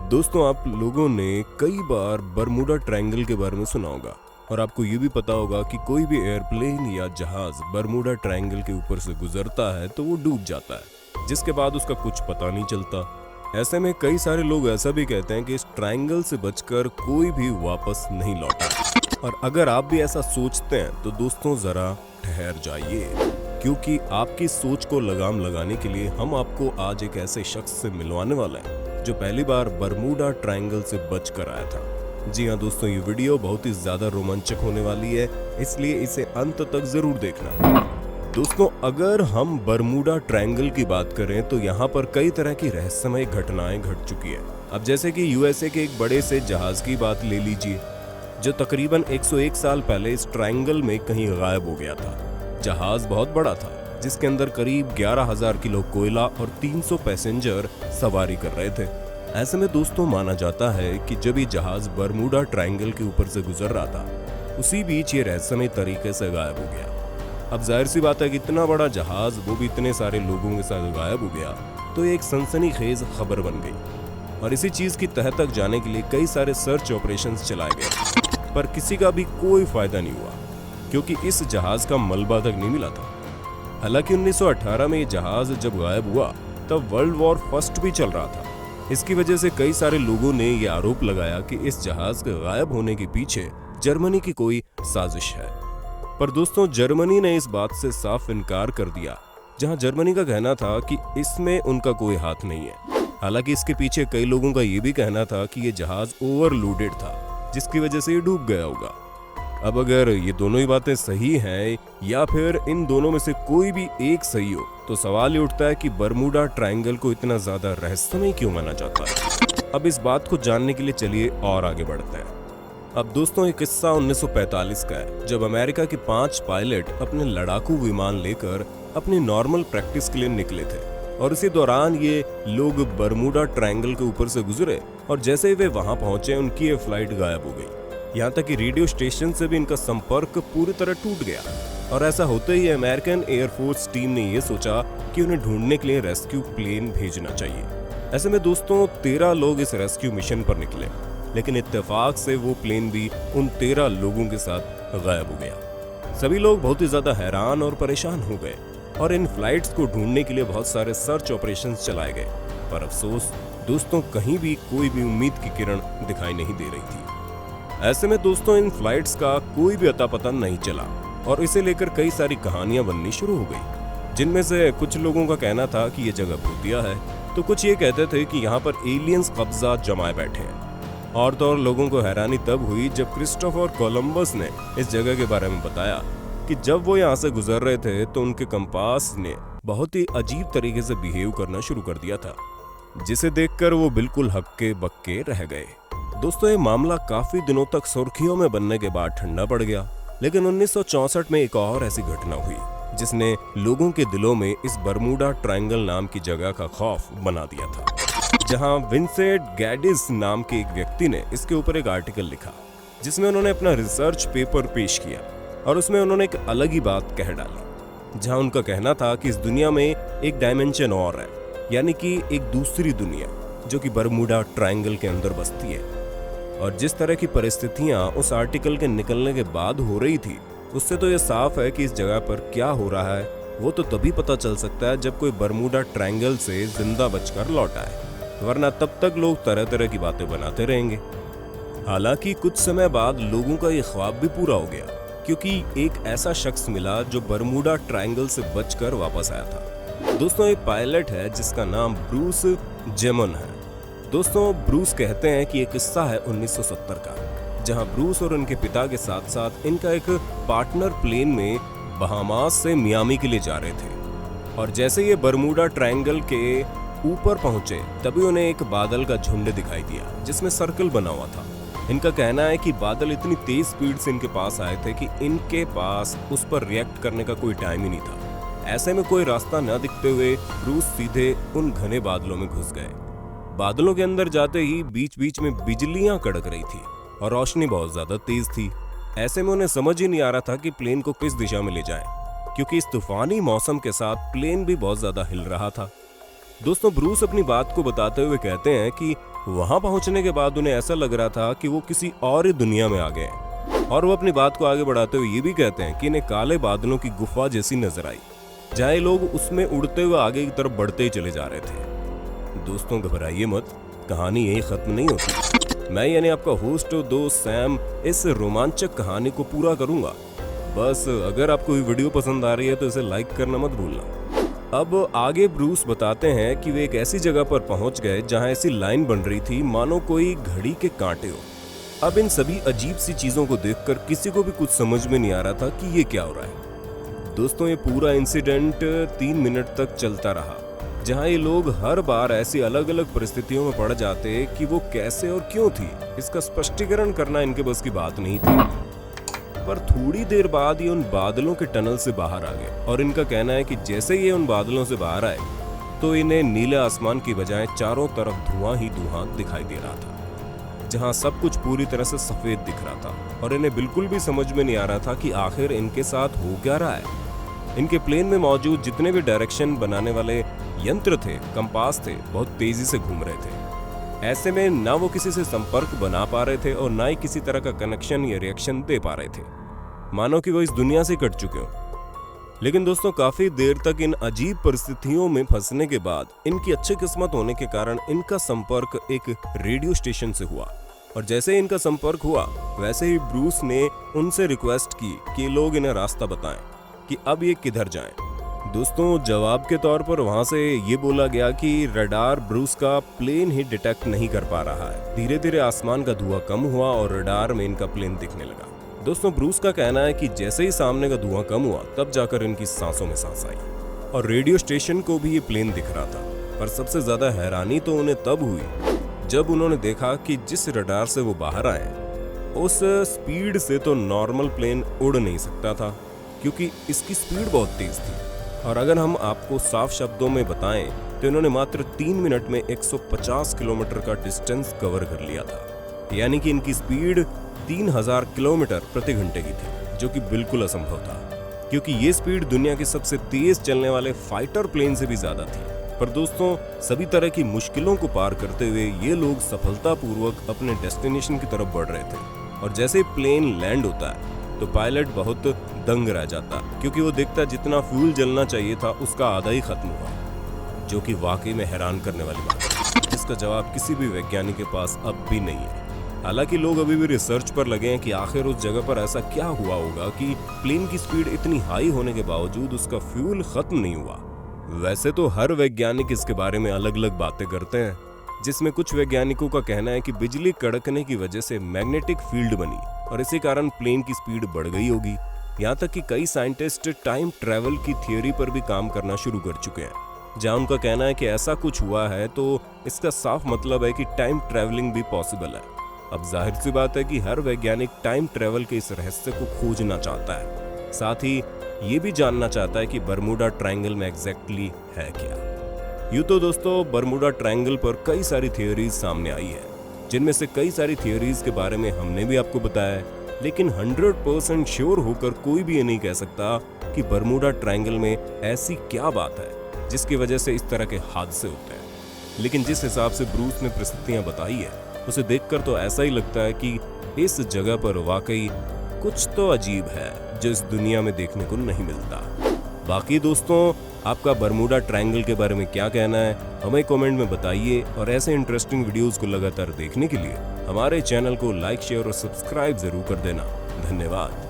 दोस्तों, आप लोगों ने कई बार बरमूडा ट्रायंगल के बारे में सुना होगा और आपको ये भी पता होगा कि कोई भी एयरप्लेन या जहाज बरमूडा ट्रायंगल के ऊपर से गुजरता है तो वो डूब जाता है, जिसके बाद उसका कुछ पता नहीं चलता। ऐसे में कई सारे लोग ऐसा भी कहते हैं कि इस ट्रायंगल से बचकर कोई भी वापस नहीं लौटा। और अगर आप भी ऐसा सोचते हैं तो दोस्तों जरा ठहर जाइए, क्योंकि आपकी सोच को लगाम लगाने के लिए हम आपको आज एक ऐसे शख्स से मिलवाने वाले हैं जो पहली बार बरमूडा ट्रायंगल से बच कर आया था। जी हाँ दोस्तों, ये वीडियो बहुत ही ज्यादा रोमांचक होने वाली है, इसलिए इसे अंत तक जरूर देखना। दोस्तों, अगर हम बरमूडा ट्रायंगल की बात करें तो यहाँ पर कई तरह की रहस्यमय घटनाएं घट चुकी है। अब जैसे कि यूएसए के एक बड़े से जहाज की बात ले लीजिए, जो तकरीबन 101 साल पहले इस ट्रायंगल में कहीं गायब हो गया था। जहाज बहुत बड़ा था, जिसके अंदर करीब 11,000 किलो कोयला और 300 पैसेंजर सवारी कर रहे थे। ऐसे में दोस्तों माना जाता है कि जब ये जहाज बरमूडा ट्रायंगल के ऊपर से गुजर रहा था, उसी बीच ये रहस्यमय तरीके से गायब हो गया। अब जाहिर सी बात है कि इतना बड़ा जहाज, वो भी इतने सारे लोगों के साथ गायब हो गया, तो ये एक सनसनीखेज खबर बन गई। और इसी चीज की तह तक जाने के लिए कई सारे सर्च ऑपरेशंस चलाए गए, पर किसी का भी कोई फायदा नहीं हुआ, क्योंकि इस जहाज का मलबा तक नहीं मिला था। हालांकि 1918 में ये जहाज जब गायब हुआ तब वर्ल्ड वॉर फर्स्ट भी चल रहा था। इसकी वजह से कई सारे लोगों ने ये आरोप लगाया कि इस जहाज के गायब होने के पीछे जर्मनी की कोई साजिश है। पर दोस्तों, जर्मनी ने इस बात से साफ इनकार कर दिया, जहां जर्मनी का कहना था कि इसमें उनका कोई हाथ नहीं है। हालांकि इसके पीछे कई लोगों का ये भी कहना था कि ये जहाज ओवरलोडेड था, जिसकी वजह से ये डूब गया होगा। अब अगर ये दोनों ही बातें सही हैं या फिर इन दोनों में से कोई भी एक सही हो, तो सवाल ये उठता है कि बरमूडा ट्रायंगल को इतना ज्यादा रहस्यमय क्यों माना जाता है। अब इस बात को जानने के लिए चलिए और आगे बढ़ते हैं। अब दोस्तों, एक किस्सा 1945 का है, जब अमेरिका के 5 पायलट अपने लड़ाकू विमान लेकर अपनी नॉर्मल प्रैक्टिस के लिए निकले थे। और इसी दौरान ये लोग बरमूडा ट्रायंगल के ऊपर से गुजरे और जैसे ही वे वहां पहुंचे, उनकी ये फ्लाइट गायब हो गई। यहाँ तक कि रेडियो स्टेशन से भी इनका संपर्क पूरी तरह टूट गया। और ऐसा होते ही अमेरिकन एयरफोर्स टीम ने यह सोचा कि उन्हें ढूंढने के लिए रेस्क्यू प्लेन भेजना चाहिए। ऐसे में दोस्तों 13 लोग इस रेस्क्यू मिशन पर निकले, लेकिन इत्तेफाक से वो प्लेन भी उन 13 लोगों के साथ गायब हो गया। सभी लोग बहुत ही ज्यादा हैरान और परेशान हो गए और इन फ्लाइट्स को ढूंढने के लिए बहुत सारे सर्च ऑपरेशंस चलाए गए। पर अफसोस दोस्तों, कहीं भी कोई भी उम्मीद की किरण दिखाई नहीं दे रही थी। ऐसे में दोस्तों इन फ्लाइट्स का कोई भी अता पता नहीं चला और इसे लेकर कई सारी कहानियां बननी शुरू हो गई, जिनमें से कुछ लोगों का कहना था कि ये जगह भूतिया है, तो कुछ ये कहते थे कि यहाँ पर एलियंस कब्जा जमाए बैठे हैं। और तो और लोगों को हैरानी तब हुई जब क्रिस्टोफर कोलंबस ने इस जगह के बारे में बताया कि जब वो यहाँ से गुजर रहे थे तो उनके कंपास ने बहुत ही अजीब तरीके से बिहेव करना शुरू कर दिया था, जिसे देखकर वो बिल्कुल हक्के बक्के रह गए। दोस्तों, ये मामला काफी दिनों तक सुर्खियों में बनने के बाद ठंडा पड़ गया, लेकिन 1964 में एक और ऐसी घटना हुई जिसने लोगों के दिलों में इस बरमूडा ट्रायंगल नाम की जगह का खौफ बना दिया था। जहां विंसेंट गैडिस नाम के एक व्यक्ति ने इसके ऊपर एक आर्टिकल लिखा, जिसमें उन्होंने अपना रिसर्च पेपर पेश किया और उसमें उन्होंने एक अलग ही बात कह डाली, जहां उनका कहना था कि इस दुनिया में एक डायमेंशन और है, यानी कि एक दूसरी दुनिया जो कि बरमूडा ट्रायंगल के अंदर बसती है। और जिस तरह की परिस्थितियां उस आर्टिकल के निकलने के बाद हो रही थी, उससे तो ये साफ है कि इस जगह पर क्या हो रहा है वो तो तभी पता चल सकता है जब कोई बरमूडा ट्रायंगल से जिंदा बचकर लौटा है, वरना तब तक लोग तरह तरह की बातें बनाते रहेंगे। हालांकि कुछ समय बाद लोगों का ये ख्वाब भी पूरा हो गया, क्योंकि एक ऐसा शख्स मिला जो बरमूडा ट्रायंगल से बचकर वापस आया था। दोस्तों, एक पायलट है जिसका नाम ब्रूस जेमन है। दोस्तों, ब्रूस कहते हैं कि ये किस्सा है 1970 का, जहां ब्रूस और उनके पिता के साथ साथ इनका एक पार्टनर प्लेन में बहामास से मियामी के लिए जा रहे थे। और जैसे ये बरमूडा ट्रायंगल के ऊपर पहुंचे, तभी उन्हें एक बादल का झुंड दिखाई दिया जिसमें सर्कल बना हुआ था। इनका कहना है कि बादल इतनी तेज स्पीड से इनके पास आए थे कि इनके पास उस पर रिएक्ट करने का कोई टाइम ही नहीं था। ऐसे में कोई रास्ता न दिखते हुए ब्रूस सीधे उन घने बादलों में घुस गए। बादलों के अंदर जाते ही बीच बीच में बिजलियां कड़क रही थी और रोशनी बहुत ज्यादा तेज थी। ऐसे में उन्हें समझ ही नहीं आ रहा था कि प्लेन को किस दिशा में ले जाएं, क्योंकि इस तूफानी मौसम के साथ प्लेन भी बहुत ज्यादा हिल रहा था। दोस्तों ब्रूस अपनी बात को बताते हुए कहते हैं कि वहां पहुंचने के बाद उन्हें ऐसा लग रहा था कि वो किसी और ही दुनिया में आ गए हैं। और वो अपनी बात को आगे बढ़ाते हुए ये भी कहते हैं कि इन्हें काले बादलों की गुफा जैसी नजर आई, जहाँ ये लोग उसमें उड़ते हुए आगे की तरफ बढ़ते ही चले जा रहे थे। दोस्तों घबराइए मत, कहानी यही खत्म नहीं होती। मैं यानी आपका होस्ट और दोस्त सैम इस रोमांचक कहानी को पूरा करूंगा। बस अगर आपको ये वीडियो पसंद आ रही है तो इसे लाइक करना मत भूलना। अब आगे ब्रूस बताते हैं कि वे एक ऐसी जगह पर पहुंच गए जहां ऐसी लाइन बन रही थी मानो कोई घड़ी के कांटे हो। अब इन सभी अजीब सी चीजों को देखकर किसी को भी कुछ समझ में नहीं आ रहा था कि ये क्या हो रहा है। दोस्तों ये पूरा इंसिडेंट 3 मिनट तक चलता रहा, जहां ये लोग हर बार ऐसी अलग अलग परिस्थितियों में पड़ जाते कि वो कैसे और क्यों थी, इसका स्पष्टीकरण करना इनके बस की बात नहीं थी। पर थोड़ी देर बाद ये उन बादलों के टनल से बाहर आ गए और इनका कहना है कि जैसे ये उन बादलों से बाहर आए तो इन्हें नीले आसमान की बजाय चारों तरफ धुआं ही धुआं दिखाई दे रहा था, जहां सब कुछ पूरी तरह से सफेद दिख रहा था और इन्हें बिल्कुल भी समझ में नहीं आ रहा था कि आखिर इनके साथ हो क्या रहा है। इनके प्लेन में मौजूद जितने भी डायरेक्शन बनाने वाले यंत्र थे, कंपास थे, बहुत तेजी से घूम रहे थे। ऐसे में ना वो किसी से संपर्क बना पा रहे थे और ना ही किसी तरह का कनेक्शन या रिएक्शन दे पा रहे थे, मानो कि वो इस दुनिया से कट चुके हों। लेकिन दोस्तों काफी देर तक इन अजीब परिस्थितियों में फंसने के बाद इनकी अच्छी किस्मत होने के कारण इनका संपर्क एक रेडियो स्टेशन से हुआ। और जैसे ही इनका संपर्क हुआ वैसे ही ब्रूस ने उनसे रिक्वेस्ट की कि लोग इन्हें रास्ता बताएं कि अब ये किधर जाएं। दोस्तों जवाब के तौर पर वहां से ये बोला गया कि रडार ब्रूस का प्लेन ही डिटेक्ट नहीं कर पा रहा है। धीरे धीरे आसमान का धुआं कम हुआ और रडार में इनका प्लेन दिखने लगा। दोस्तों ब्रूस का कहना है कि जैसे ही सामने का धुआं कम हुआ तब जाकर इनकी सांसों में सांस आई और रेडियो स्टेशन को भी ये प्लेन दिख रहा था। पर सबसे ज्यादा हैरानी तो उन्हें तब हुई जब उन्होंने देखा कि जिस रडार से वो बाहर आए उस स्पीड से तो नॉर्मल प्लेन उड़ नहीं सकता था, क्योंकि इसकी स्पीड बहुत तेज थी। और अगर हम आपको साफ शब्दों में बताएं तो इन्होंने मात्र 3 मिनट में 150 किलोमीटर का डिस्टेंस कवर कर लिया था। यानी कि इनकी स्पीड 3000 किलोमीटर प्रति घंटे की थी, जो कि बिल्कुल असंभव था, क्योंकि ये स्पीड दुनिया के सबसे तेज चलने वाले फाइटर प्लेन से भी ज्यादा थी। पर दोस्तों सभी तरह की मुश्किलों को पार करते हुए ये लोग सफलतापूर्वक अपने डेस्टिनेशन की तरफ बढ़ रहे थे। और जैसे प्लेन लैंड होता है तो पायलट बहुत दंग रह जाता, क्योंकि वो देखता जितना फ्यूल जलना चाहिए था उसका आधा ही खत्म हुआ, जो कि वाकई में हैरान करने वाली बात है, जिसका जवाब किसी भी वैज्ञानिक के पास अब भी नहीं है। हालांकि लोग अभी भी रिसर्च पर लगे हैं कि आखिर उस जगह पर ऐसा क्या हुआ होगा कि प्लेन की स्पीड इतनी हाई होने के बावजूद उसका फ्यूल खत्म नहीं हुआ। वैसे तो हर वैज्ञानिक इसके बारे में अलग अलग बातें करते हैं, जिसमें कुछ वैज्ञानिकों का कहना है कि बिजली कड़कने की वजह से मैग्नेटिक फील्ड बनी और इसी कारण प्लेन की स्पीड बढ़ गई होगी। यहाँ तक कि कई साइंटिस्ट टाइम ट्रैवल की थियोरी पर भी काम करना शुरू कर चुके हैं, जहाँ उनका कहना है कि ऐसा कुछ हुआ है तो इसका साफ मतलब है कि टाइम ट्रैवलिंग भी पॉसिबल है। अब जाहिर सी बात है कि हर वैज्ञानिक टाइम ट्रैवल के इस रहस्य को खोजना चाहता है, साथ ही ये भी जानना चाहता है कि बरमूडा ट्रायंगल में एग्जैक्टली है क्या। यूं तो दोस्तों बरमूडा ट्रायंगल पर कई सारी थियोरीज सामने आई है, जिनमें से कई सारी थियोरीज के बारे में हमने भी आपको बताया है, लेकिन 100% श्योर होकर कोई भी ये नहीं कह सकता कि बरमूडा ट्रायंगल में ऐसी क्या बात है जिसकी वजह से इस तरह के हादसे होते हैं। लेकिन जिस हिसाब से ब्रूस ने परिस्थितियां बताई है उसे देखकर तो ऐसा ही लगता है कि इस जगह पर वाकई कुछ तो अजीब है जो इस दुनिया में देखने को नहीं मिलता। बाकी दोस्तों आपका बरमूडा ट्रायंगल के बारे में क्या कहना है हमें कमेंट में बताइए, और ऐसे इंटरेस्टिंग वीडियोस को लगातार देखने के लिए हमारे चैनल को लाइक, शेयर और सब्सक्राइब जरूर कर देना। धन्यवाद।